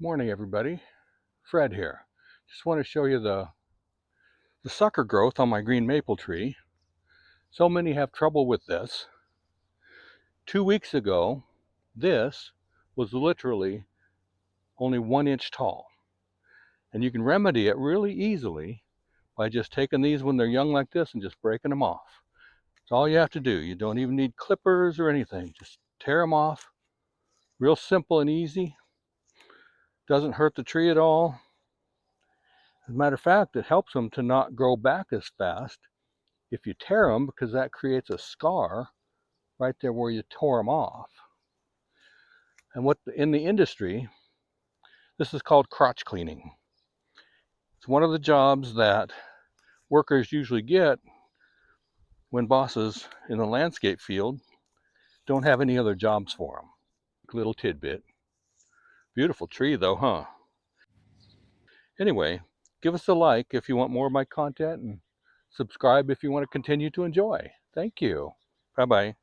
Morning, everybody. Fred here. Just want to show you the sucker growth on my green maple tree. So many have trouble with this. 2 weeks ago, this was literally only 1 inch tall. And you can remedy it really easily by just taking these when they're young like this and just breaking them off. That's all you have to do. You don't even need clippers or anything. Just tear them off. Real simple and easy. Doesn't hurt the tree at all. As a matter of fact, it helps them to not grow back as fast if you tear them, because that creates a scar right there where you tore them off. And what in the industry, this is called crotch cleaning. It's one of the jobs that workers usually get when bosses in the landscape field don't have any other jobs for them. Little tidbit. Beautiful tree though, huh? Anyway, give us a like if you want more of my content, and subscribe if you want to continue to enjoy. Thank you. Bye-bye.